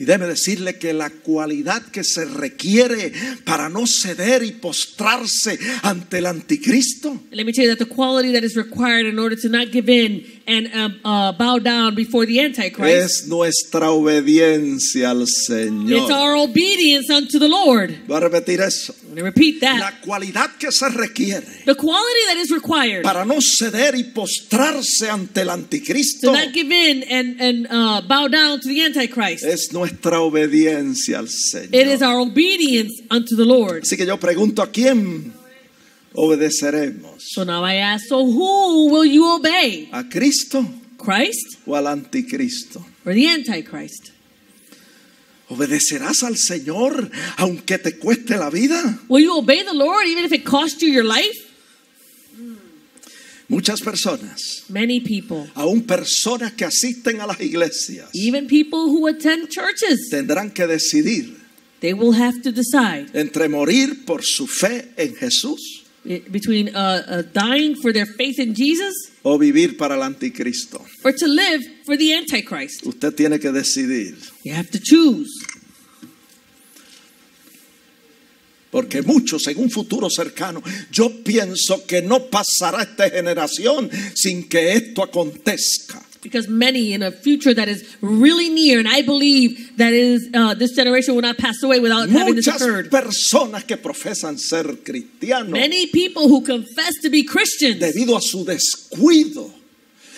Y déjeme decirle que la cualidad que se requiere para no ceder y postrarse ante el anticristo And let me tell you that the quality that is required in order to not give in and bow down before the Antichrist, es nuestra obediencia al it's Señor. our obedience unto the Lord. Voy a repetir eso. I'm going to repeat that. La cualidad que se requiere The quality that is required para no ceder y postrarse ante el anticristo to not give in and bow down to the Antichrist, es nuestra obediencia al it is Señor. our obedience unto the Lord. Así que yo pregunto, ¿a quién obedeceremos? So now I ask, so who will you obey? ¿A Cristo Christ o al anticristo? or the Antichrist? ¿Obedecerás al Señor aunque te cueste la vida? Will you obey the Lord even if it costs you your life? Muchas personas, Many people, aún personas que asisten a las iglesias, even people who attend churches, tendrán que decidir they will have to decide entre morir por su fe en Jesús between dying for their faith in Jesus o vivir para el anticristo. or to live for the Antichrist. Usted tiene que decidir, You have to choose. porque muchos en un futuro cercano, yo pienso que no pasará esta generación sin que esto acontezca. Because many in a future that is really near, and I believe that is this generation will not pass away without having this Muchas occurred. personas que profesan ser cristianos, Many people who confess to be Christians, debido a su descuido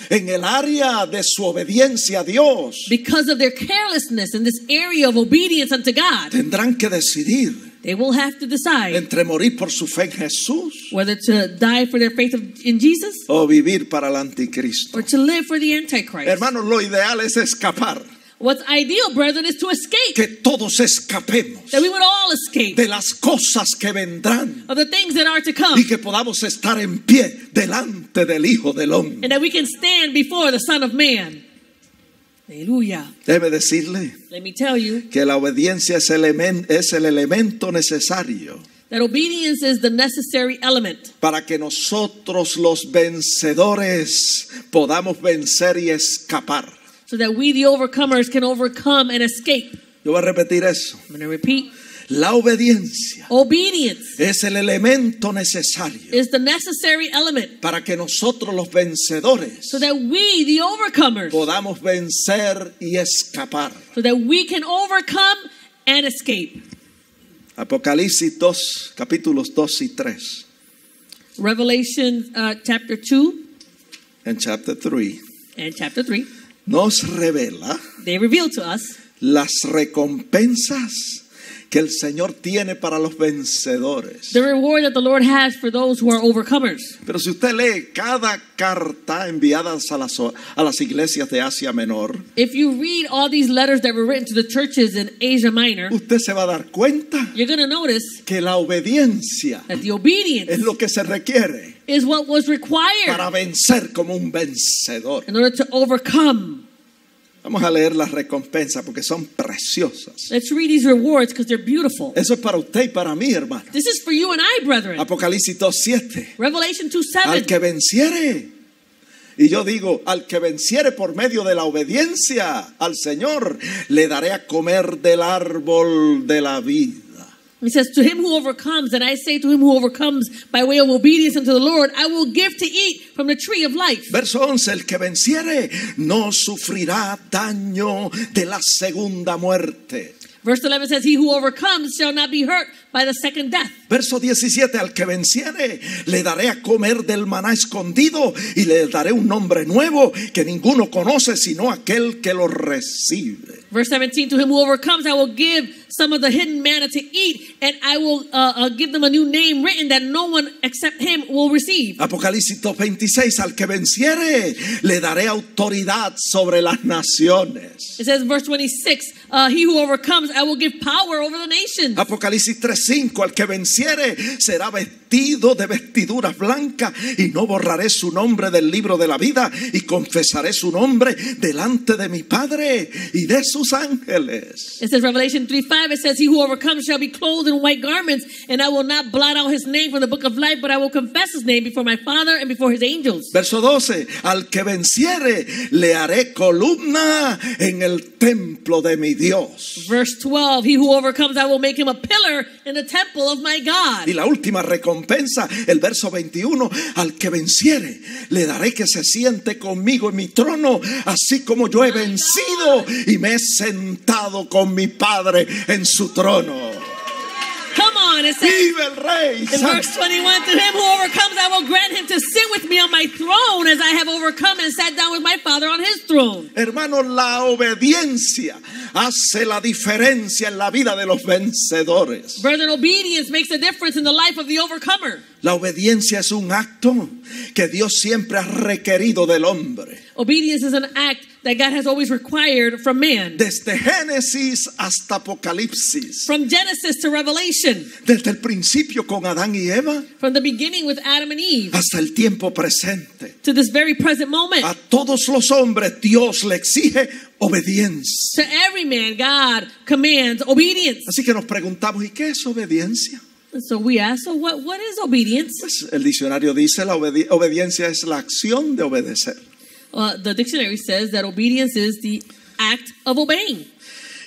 en el área de su obediencia a Dios, because of their carelessness in this area of obedience unto God, tendrán que decidir they will have to decide entre morir por su fe en Jesús whether to die for their faith in Jesus o vivir para el anticristo. or to live for the Antichrist. Hermanos, lo ideal es escapar, What's ideal, brethren, is to escape. que todos escapemos That we would all escape de las cosas que vendrán of the things that are to come. y que podamos estar en pie delante del Hijo del Hombre. And that we can stand before the Son of Man. Hallelujah. Debe decirle Let me tell you que la obediencia es el elemento necesario that obedience is the necessary element para que nosotros los vencedores podamos vencer y escapar. so that we, the overcomers, can overcome and escape. Yo voy a repetir eso. I'm going to repeat. La obediencia Obedience es el elemento necesario is the necessary element para que nosotros los vencedores so that we, the overcomers, podamos vencer y escapar. so that we can overcome and escape. Apocalipsis 2, capítulos 2 y 3. Revelation chapter 2 En chapter 3 and chapter 3, nos revela they reveal to us las recompensas que el Señor tiene para los vencedores. The reward that the Lord has for those who are overcomers. Pero si usted lee cada carta enviada a las iglesias de Asia Menor, If you read all these letters that were written to the churches in Asia Minor, usted se va a dar cuenta you're going to notice que la obediencia that the obedience es lo que se requiere is what was required para vencer como un vencedor. in order to overcome. Vamos a leer las recompensas porque son preciosas. Let's read these rewards because they're beautiful. Eso es para usted y para mí, hermano. This is for you and I, brethren. Apocalipsis 2:7. Revelation Al 2:7. que venciere. Y yo digo, al que venciere por medio de la obediencia al Señor, le daré a comer del árbol de la vida. It says, to him who overcomes, and I say to him who overcomes by way of obedience unto the Lord, I will give to eat from the tree of life. Verso 11, el que venciere no sufrirá daño de la segunda muerte. Verse 11 says, he who overcomes shall not be hurt by the second death. Verso 17, al que venciere le daré a comer del maná escondido y le daré un nombre nuevo que ninguno conoce sino aquel que lo recibe. Verse 17, to him who overcomes, I will give some of the hidden manna to eat, and I will give them a new name written that no one except him will receive. Apocalipsis 2:26, al que venciere le daré autoridad sobre las naciones. It says, verse 26, he who overcomes, I will give power over the nations. Apocalipsis 3:5, al que venciere será vestido de vestiduras blancas y no borraré su nombre del libro de la vida y confesaré su nombre delante de mi Padre y de sus ángeles. It says, Revelation 3:5, it says, he who overcomes shall be clothed in white garments, and I will not blot out his name from the book of life, but I will confess his name before my Father and before his angels. Verso 12, al que venciere le haré columna en el templo de mi Dios. Verse 12, he who overcomes, I will make him a pillar in the temple of my God. Y la última recompensa, el verso 21, al que venciere le daré que se siente conmigo en mi trono, así como yo he vencido y me he sentado con mi Padre en su trono. Come on, it says ¡Vive el Rey! in verse 21, to him who overcomes, I will grant him to sit with me on my throne as I have overcome and sat down with my Father on his throne. Hermanos, la obediencia hace la diferencia en la vida de los vencedores. Brethren, obedience makes a difference in the life of the overcomer. La obediencia es un acto que Dios siempre ha requerido del hombre. Obedience is an act that God has always required from man. Desde Génesis hasta Apocalipsis. From Genesis to Revelation. Desde el principio con Adán y Eva. From the beginning with Adam and Eve. Hasta el tiempo presente. To this very present moment. A todos los hombres Dios le exige obediencia. To every man, God commands obedience. Así que nos preguntamos, ¿y qué es obediencia? So we ask, so what is obedience? Pues el diccionario dice la obediencia es la acción de obedecer. The dictionary says that obedience is the act of obeying.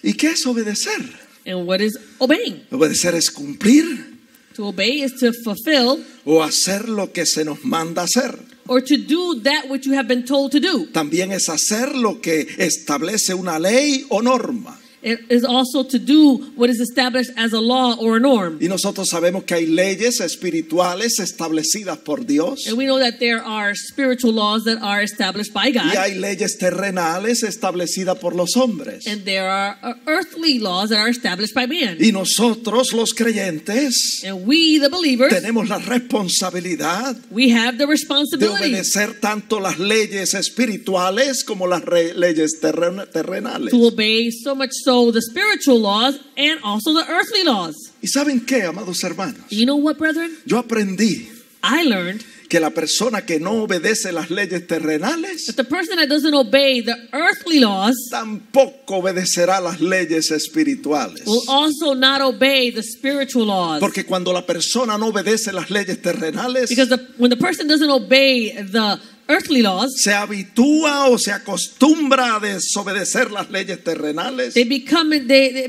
¿Y qué es obedecer? And what is obeying? Obedecer es cumplir. To obey is to fulfill. O hacer lo que se nos manda hacer. Or to do that which you have been told to do. También es hacer lo que establece una ley o norma. It is also to do what is established as a law or a norm. Y nosotros sabemos que hay leyes espirituales establecidas por Dios. And we know that there are spiritual laws that are established by God. Y hay leyes terrenales establecidas por los hombres. And there are earthly laws that are established by man. Y nosotros los creyentes and we the believers tenemos la responsabilidad we have the de responsibility obedecer tanto las leyes espirituales como las leyes terrenales. to obey so much so the spiritual laws and also the earthly laws. ¿Y saben qué, amados hermanos? You know what, brethren? Yo aprendí I learned que la persona que no obedece las leyes terrenales that the person that doesn't obey the earthly laws tampoco obedecerá las leyes espirituales. will also not obey the spiritual laws. Porque cuando la persona no obedece las leyes terrenales, Because when the person doesn't obey the earthly laws, se habitúa o se acostumbra a desobedecer las leyes terrenales. they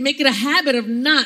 make it a habit of not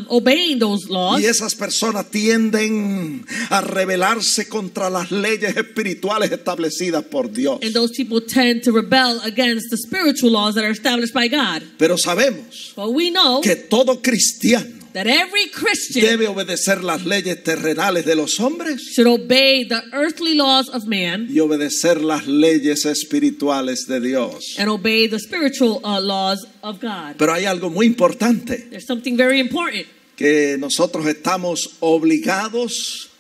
obeying those laws. Y esas personas tienden a rebelarse contra las leyes espirituales establecidas por Dios. And those people tend to rebel against the spiritual laws that are established by God. Pero sabemos But we know que todo cristiano that every Christian debe obedecer las leyes terrenales de los hombres should obey the earthly laws of man y obedecer las leyes espirituales de Dios. and obey the spiritual laws of God. Pero hay algo muy importante, There's something very important. que nosotros estamos obligados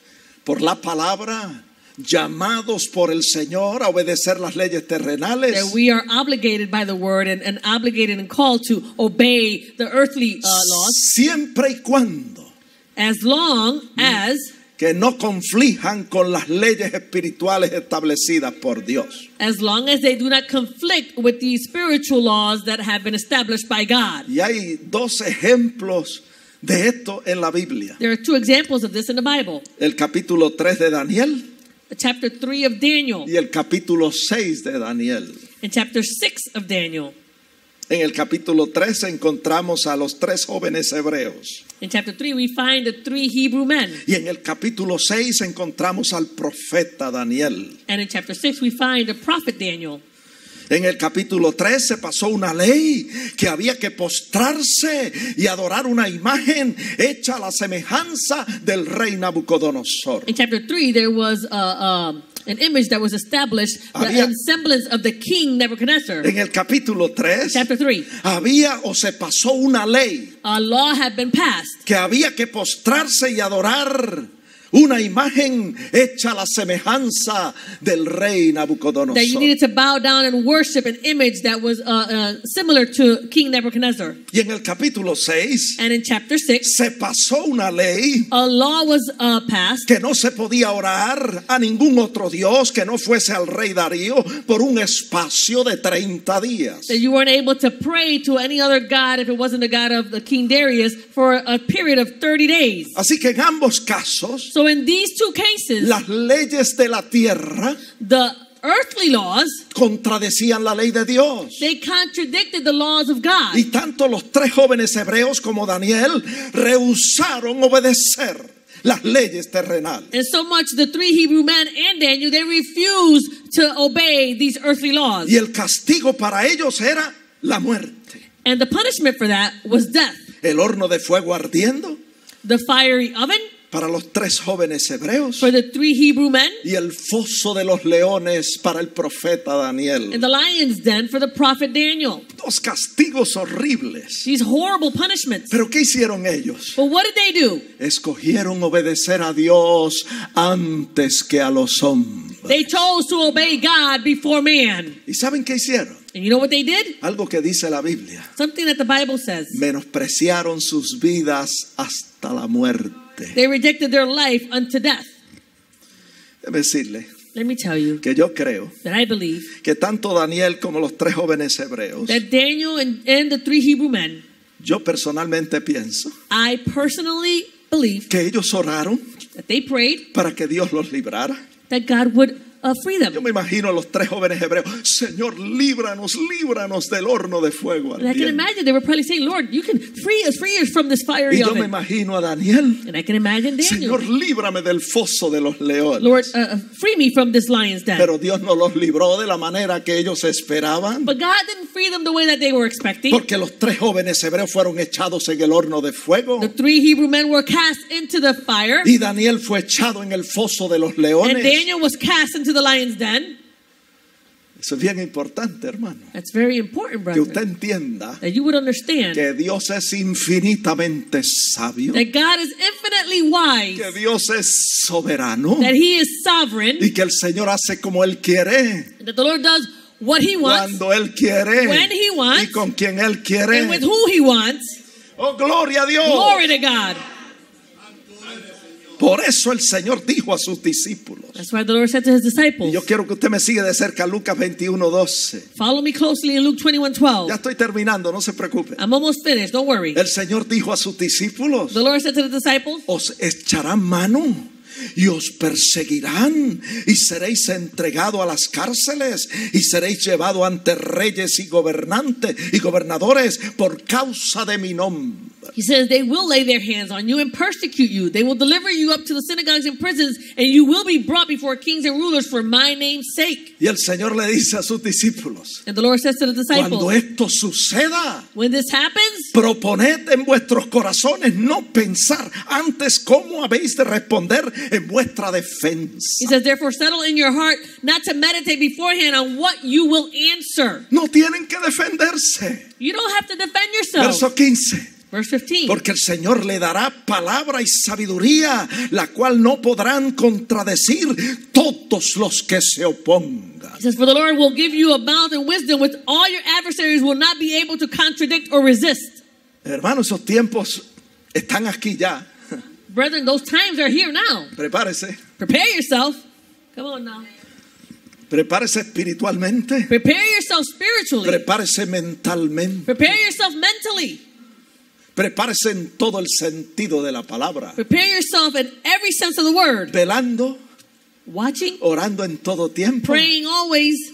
por la palabra, llamados por el Señor a obedecer las leyes terrenales, That we are obligated by the word and obligated and called to obey the earthly laws siempre y cuando as long as que no conflijan con las leyes espirituales establecidas por Dios. they do not conflict with the spiritual laws that have been established by God. Y hay dos ejemplos de esto en la Biblia. There are two examples of this in the Bible. El capítulo 3 de Daniel Chapter 3 of Daniel y el capítulo 6 de Daniel. and chapter 6 of Daniel. En el capítulo 3 encontramos a los 3 jóvenes hebreos. In chapter 3 we find the 3 Hebrew men. Y en el capítulo 6 encontramos al profeta Daniel. And in chapter 6 we find the prophet Daniel. En el capítulo 3 se pasó una ley que había que postrarse y adorar una imagen hecha a la semejanza del rey Nabucodonosor. In chapter 3 there was an image that was established, Había- the semblance of the king Nebuchadnezzar. En el capítulo 3 Chapter 3, había o se pasó una ley a law had been passed que había que postrarse y adorar una imagen hecha a la semejanza del rey that you Nabucodonosor. needed to bow down and worship an image that was similar to King Nebuchadnezzar. Y en el capítulo 6 And in chapter 6, se pasó una ley a law was passed que no se podía orar a ningún otro Dios que no fuese al rey Darío por un espacio de 30 días. that you weren't able to pray to any other god if it wasn't the god of the King Darius for a period of 30 days. Así que en ambos casos, So in these two cases, las leyes de la tierra the earthly laws, contradecían la ley de Dios. they contradicted the laws of God. Y tanto los 3 jóvenes hebreos como Daniel rehusaron obedecer las leyes terrenales. And so much the 3 Hebrew men and Daniel, they refused to obey these earthly laws. Y el castigo para ellos era la muerte. And the punishment for that was death. El horno de fuego ardiendo The fiery oven para los 3 jóvenes hebreos for the 3 Hebrew men, y el foso de los leones para el profeta Daniel. and the lion's den for the prophet Daniel. 2 castigos horribles. These horrible punishments. ¿Pero qué hicieron ellos? But what did they do? Escogieron obedecer a Dios antes que a los hombres. They chose to obey God before man. ¿Y saben qué hicieron? And you know what they did? Algo que dice la Biblia. Something that the Bible says. Menospreciaron sus vidas hasta la muerte. They rejected their life unto death. Déjeme decirle Let me tell you que yo creo that I believe que tanto Daniel como los 3 jóvenes hebreos, that Daniel and the 3 Hebrew men, yo personalmente pienso I personally believe que ellos oraron that they prayed para que Dios los librara. that God would free Yo them. me imagino a los 3 jóvenes hebreos: Señor, líbranos, líbranos del horno de fuego And I can ardiente. imagine they were probably saying, Lord, you can free us from this fiery Y yo me oven. imagino a Daniel: And I can imagine Daniel, Señor, líbrame del foso de los leones. Lord, free me from this lion's den. Pero Dios no los libró de la manera que ellos esperaban, But God didn't free them the way that they were expecting. porque los 3 jóvenes hebreos fueron echados en el horno de fuego The 3 Hebrew men were cast into the fire, y Daniel fue echado en el foso de los and leones. Daniel was cast into the lion's den. Eso es bien importante, hermano, That's very important, que usted brother. entienda That you would understand que Dios es infinitamente sabio, that God is infinitely wise, que Dios es soberano that He is sovereign, y que el Señor hace como Él quiere, that the Lord does what He wants, cuando Él quiere when He wants, y con quien Él quiere. and with who He wants. Oh, gloria a Dios. Glory to God. Por eso el Señor dijo a sus discípulos. That's why the Lord said to His Y disciples, yo quiero que usted me siga de cerca, Lucas 21:12. follow me closely in Luke 21:12. Ya estoy terminando, no se preocupe. I'm almost finished, don't worry. El Señor dijo a sus discípulos: The Lord said to the disciples, os echarán mano y os perseguirán y seréis entregados a las cárceles y seréis llevados ante reyes y gobernantes y gobernadores por causa de mi nombre. He says they will lay their hands on you and persecute you. They will deliver you up to the synagogues and prisons, and you will be brought before kings and rulers for my name's sake. Y el Señor le dice a sus discípulos, And the Lord says to the cuando disciples, esto suceda, when this happens, proponed en vuestros corazones no pensar antes cómo habéis de responder en vuestra he defensa. says, therefore settle in your heart not to meditate beforehand on what you will answer. No tienen que defenderse. You don't have to defend yourself. Verso 15. Verse 15. Porque el Señor le dará palabra y sabiduría, la cual no podrán contradecir todos los que se opongan. He says, for the Lord will give you a mouth and wisdom which all your adversaries will not be able to contradict or resist. Hermanos, esos tiempos están aquí ya. Brethren, those times are here now. Prepárese. Prepare yourself. Come on now. Prepárese espiritualmente. Prepare yourself spiritually. Prepárese mentalmente. Prepare yourself mentally. Prepárese en todo el sentido de la palabra. Prepare yourself in every sense of the word. Velando, Watching, orando en todo tiempo, praying always,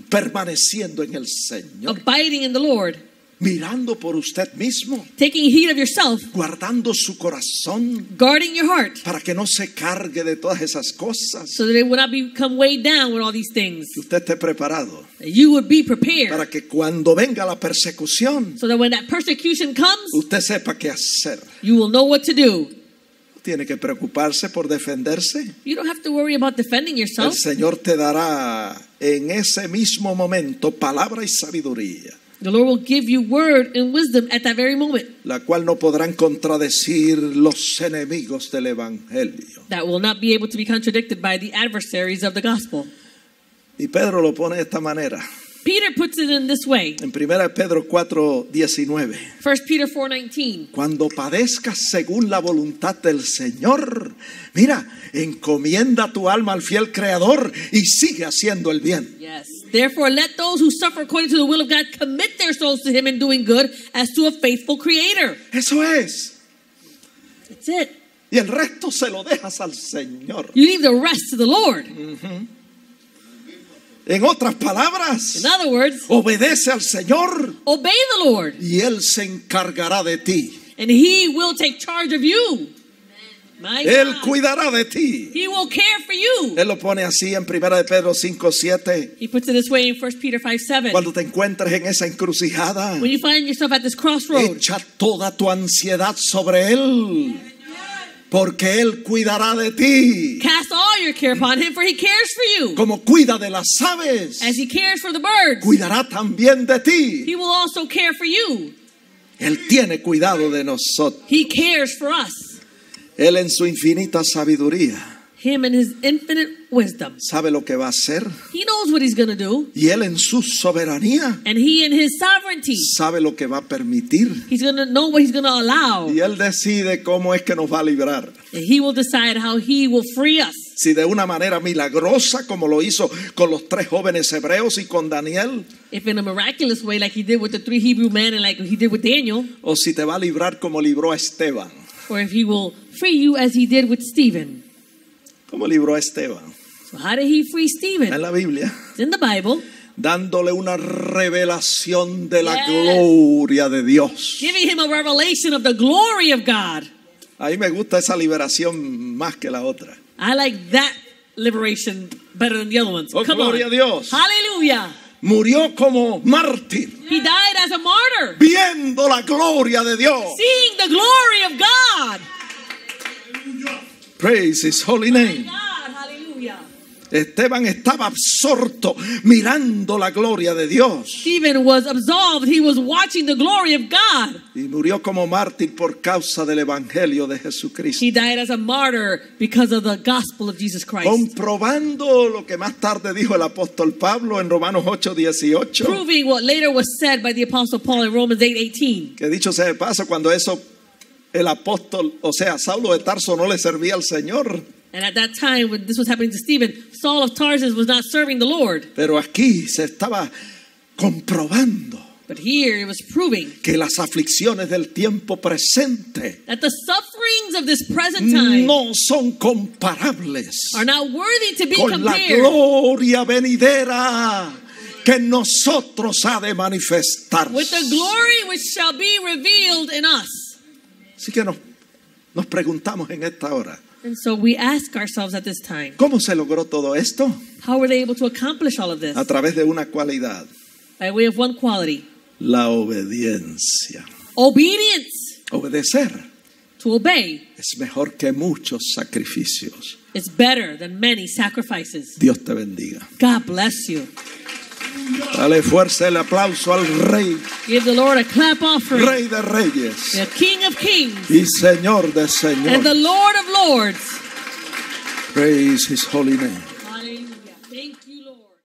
permaneciendo en el Señor, abiding in the Lord, mirando por usted mismo, taking heed of yourself, guardando su corazón guarding your heart, para que no se cargue de todas esas cosas. so that it will not become weighed down with all these things. Que usted esté preparado That you would be prepared, para que cuando venga la persecución, so that when that persecution comes, usted sepa qué hacer. you will know what to do. Tiene que preocuparse por defenderse. You don't have to worry about defending El yourself. Señor te dará en ese mismo momento palabra y sabiduría, The Lord will give you word and wisdom at that very moment la cual no podrán contradecir los enemigos del Evangelio. that will not be able to be contradicted by the adversaries of the gospel. Y Pedro lo pone de esta manera. Peter puts it in this way. En 1 Pedro 4:19. 1 Peter 4:19. Cuando padezcas según la voluntad del Señor, mira, encomienda tu alma al fiel Creador y sigue haciendo el bien. Yes. Therefore, let those who suffer according to the will of God commit their souls to Him in doing good as to a faithful Creator. Eso es. That's it. Y el resto se lo dejas al Señor. You leave the rest to the Lord. En otras palabras, In other words, obedece al Señor obey the Lord, y Él se encargará de ti. and He will take charge of you. My Él God. cuidará de ti. He will care for you. Él lo pone así en 1 Pedro 5:7. He puts it this way in 1 Peter 5:7. Cuando te encuentres en esa encrucijada, When you find yourself at this crossroad, echa toda tu ansiedad sobre Él, porque Él cuidará de ti. cast all your care upon Him, for He cares for you. Como cuida de las aves, As He cares for the birds, cuidará también de ti. He will also care for you. Él tiene cuidado de nosotros. He cares for us. Él en su infinita sabiduría Him and His infinite wisdom. sabe lo que va a hacer. He knows what He's going to do. Y Él en su soberanía And He in His sovereignty, sabe lo que va a permitir. He's going to know what He's going to allow. Y Él decide cómo es que nos va a librar. And He will decide how He will free us. Si de una manera milagrosa, como lo hizo con los 3 jóvenes hebreos y con Daniel, If in a miraculous way, like He did with the 3 Hebrew men and like He did with Daniel, o si te va a librar como libró a Esteban. or if He will free you as He did with Stephen. ¿Cómo libró a Esteban? So how did He free Stephen? En la Biblia, It's in the Bible. dándole una revelación de la Yes. gloria de Dios. Giving him a revelation of the glory of God. A mí me gusta esa liberación más que la otra. I like that liberation better than the other ones. Oh, Come gloria on. a Dios. Hallelujah. Murió como mártir, He died as a martyr, viendo la gloria de Dios. seeing the glory of God. Praise His holy name. God, hallelujah. Esteban estaba absorto mirando la gloria de Dios. Stephen was absolved. He was watching the glory of God. Y murió como mártir por causa del evangelio de Jesucristo. He died as a martyr because of the gospel of Jesus Christ. Comprobando lo que más tarde dijo el apóstol Pablo en Romanos 8:18. Proving what later was said by the apostle Paul in Romans 8:18. Que dicho sea de paso, cuando eso el apóstol, o sea, Saulo de Tarso no le servía al Señor. And at that time, when this was happening to Stephen, Saul of Tarsus was not serving the Lord. Pero aquí se estaba comprobando But here it was proving que las aflicciones del tiempo presente that the sufferings of this present time no son comparables are not worthy to be con la compared gloria venidera que en nosotros ha de manifestarse. with the glory which shall be revealed in us. Así que nos preguntamos en esta hora, And so we ask ourselves at this time, ¿cómo se logró todo esto? how were they able to accomplish all of this? A través de una cualidad, By way of one quality, la obediencia. obedience. Obedecer To obey es mejor que muchos sacrificios. is better than many sacrifices. Dios te bendiga. God bless you. Dale fuerza el aplauso al Rey, Give the Lord a clap offering. Rey de Reyes The King of Kings y Señor de and the Señores. Lord of Lords. Praise His holy name.